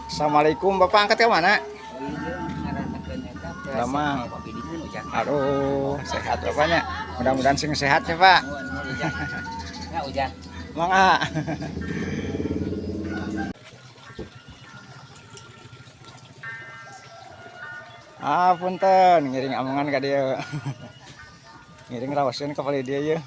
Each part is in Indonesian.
Assalamualaikum, Bapak angkat ke mana? Lama. Aduh, sehat Bapaknya. Mudah-mudahan sing sehat ya, Pak. Mangga. Punten, ngiring amongan ka dia. Ngiring rawasin ka pali dia ya.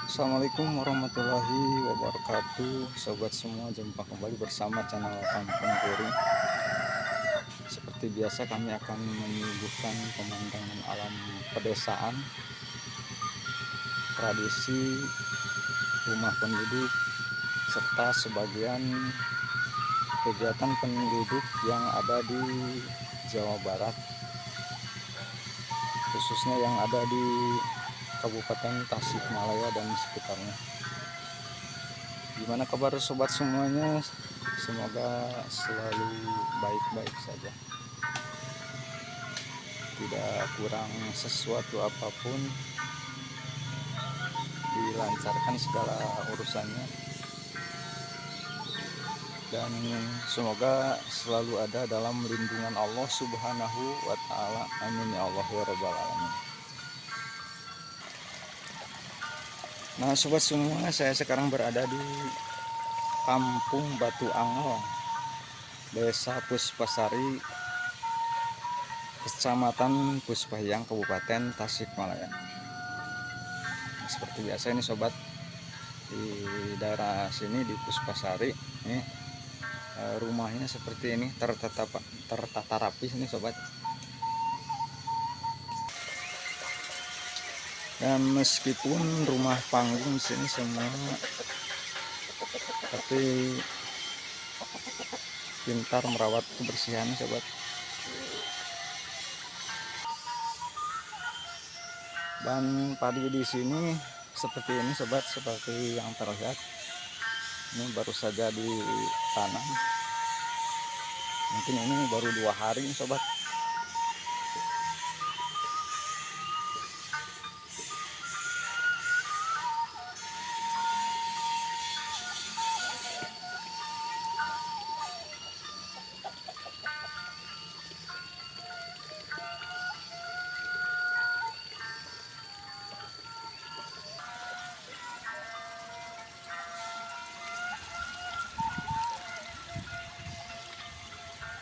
Assalamualaikum warahmatullahi wabarakatuh. Sobat semua, jumpa kembali bersama channel Kampung Kuring. Seperti biasa kami akan menyuguhkan pemandangan alam pedesaan, tradisi rumah penduduk, serta sebagian kegiatan penduduk yang ada di Jawa Barat, khususnya yang ada di Kabupaten Tasikmalaya dan sekitarnya. Gimana kabar sobat semuanya? Semoga selalu baik-baik saja, tidak kurang sesuatu apapun, dilancarkan segala urusannya, dan semoga selalu ada dalam lindungan Allah Subhanahu wa Ta'ala. Amin ya Allah ya Rabbal Alamin. Nah sobat semua, saya sekarang berada di Kampung Batu Angel, Desa Puspasari, Kecamatan Puspahyang, Kabupaten Tasikmalaya. Seperti biasa ini sobat, di daerah sini di Puspasari ini rumahnya seperti ini, tertata rapi ini sobat. Dan meskipun rumah panggung di sini semua, tapi pintar merawat kebersihan sobat. Dan padi di sini seperti ini sobat, seperti yang terlihat ini baru saja ditanam. Mungkin ini baru 2 hari nih sobat.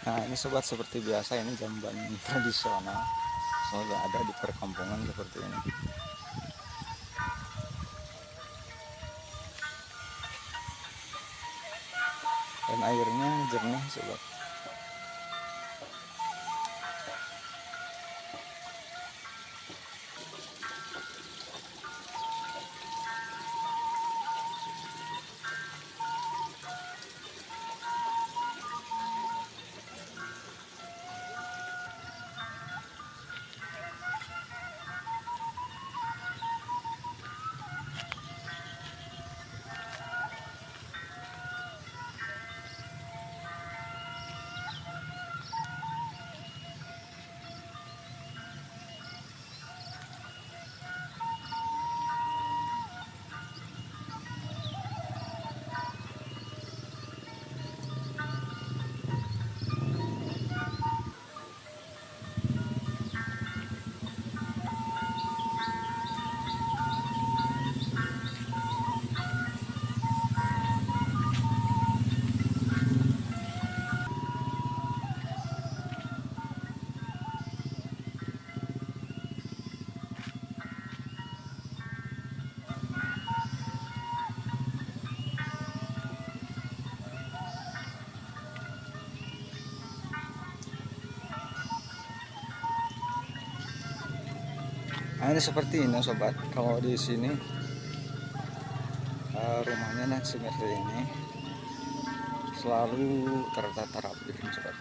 Nah ini sobat, seperti biasa ini jamban tradisional selalu ada di perkampungan seperti ini. Dan airnya jernih sobat. Nah ini seperti ini sobat, kalau di sini rumahnya nah seperti ini selalu tertata rapi sobat.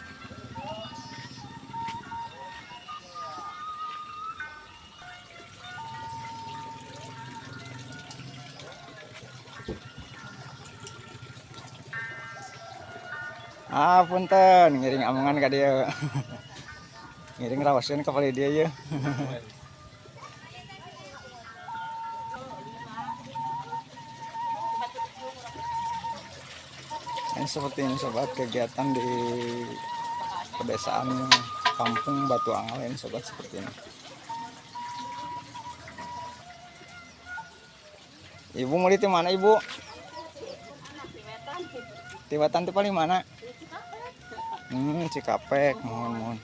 Punten ngiring amungan ka dia. Ngiring rawasin ka pali dia ya. Ini seperti ini sobat, kegiatan di pedesaan kampung Batu Angal ini sobat, seperti ini. Ibu mau di mana ibu? Tiwatan itu paling mana? Cikapek, mohon.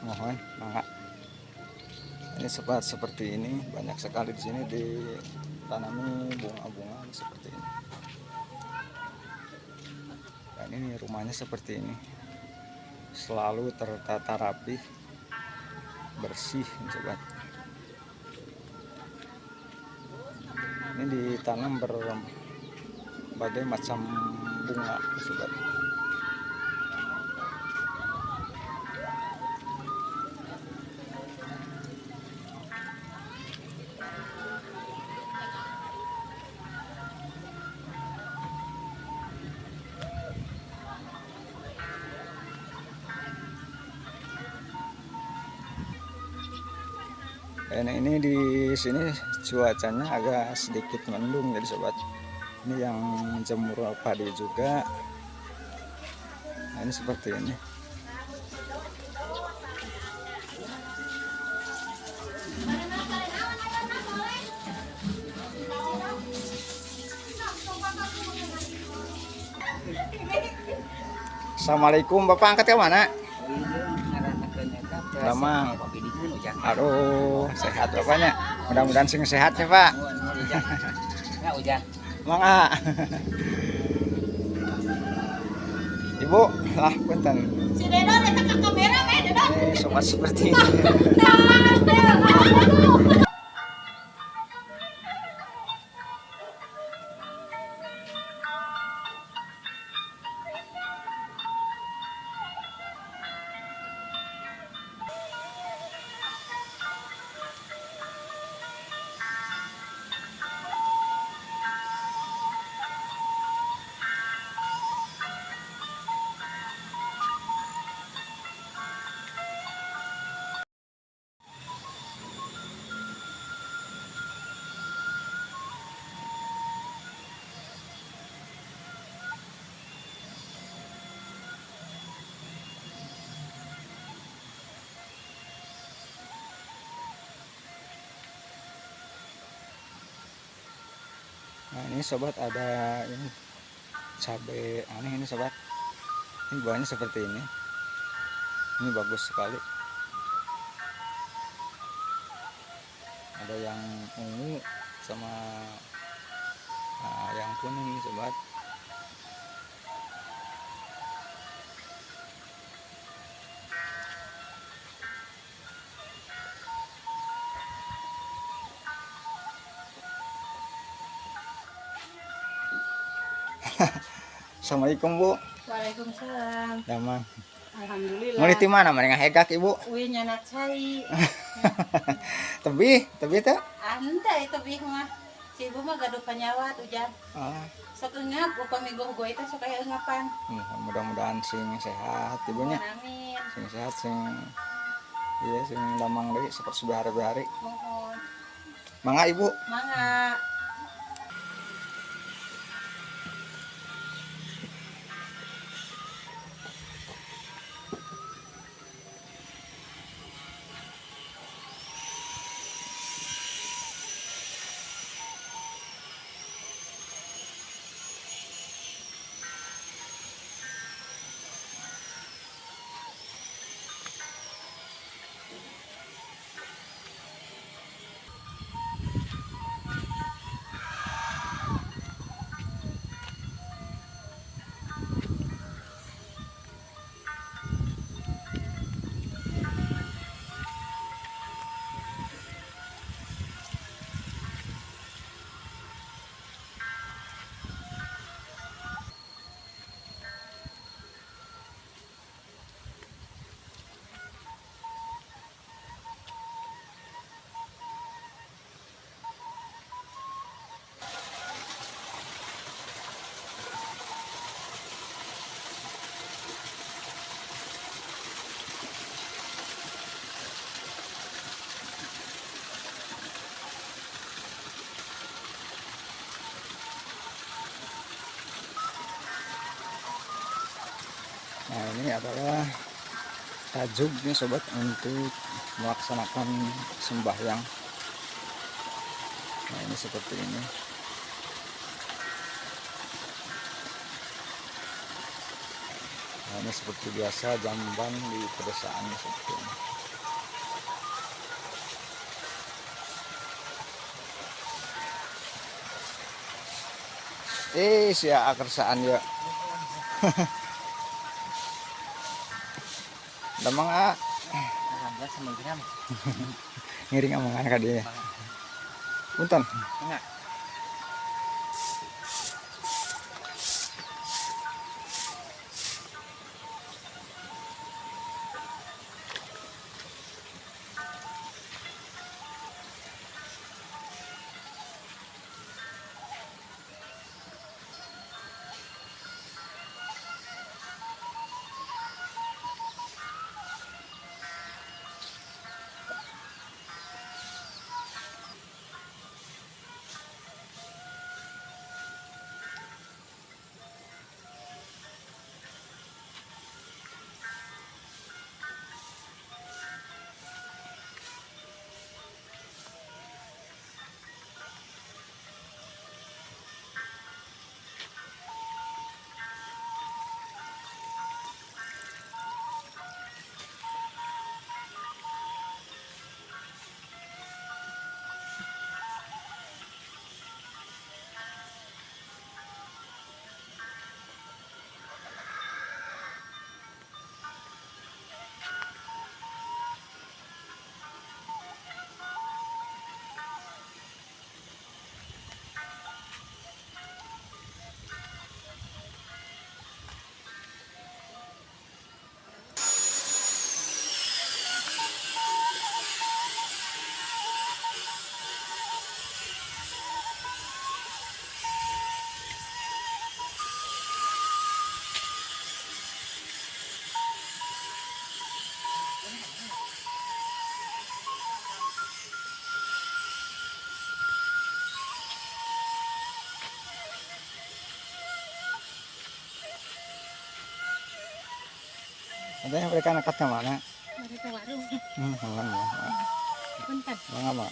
Mohon, mangga. Ini sobat, seperti ini, banyak sekali di sini ditanami bunga-bunga seperti ini. Dan ini rumahnya seperti ini, selalu tertata rapi, bersih sobat. Ini ditanam berbagai macam bunga sobat. Dan ini di sini cuacanya agak sedikit mendung jadi sobat. Ini yang jemur padi juga. Nah, ini seperti ini. Assalamualaikum, Bapak angkat ke mana? Lamang. Aduh, sehat bapaknya. Mudah-mudahan sing sehat ya Pak. Mangga. Ibu, lah punten. Si Dedo datang ke kamera, Dedo. Sobat seperti ini. ini sobat, ada ini cabai aneh ini sobat. Ini buahnya seperti ini bagus sekali. Ada yang ungu sama yang kuning nih sobat. Assalamualaikum Bu. Waalaikumsalam. Damang. Alhamdulillah. Mau di mana? Mana ngahegak Ibu? Uwi nyanak cai. Tebih teh? Anda itu bih mah. Si ibu mah gaduh panyawa tuh jan. Sok engap upami goh-goh itu sok aya engapan. Mudah-mudahan sing sehat ibunya. Amin. Sing sehat sing sing damang deui seperti sehari-hari. Mohon. Mangga Ibu. Mangga. Nah ini adalah tajuknya sobat untuk melaksanakan sembahyang. Nah ini seperti ini. Nah ini seperti biasa jamban di pedesaan seperti ini. Sia akersaan ya. Damang Sama gram. ngiring amangan ka dia. Punten. Enggak. Ada mereka nekatnya mana? Mereka warung. Mana? Punten. Mana?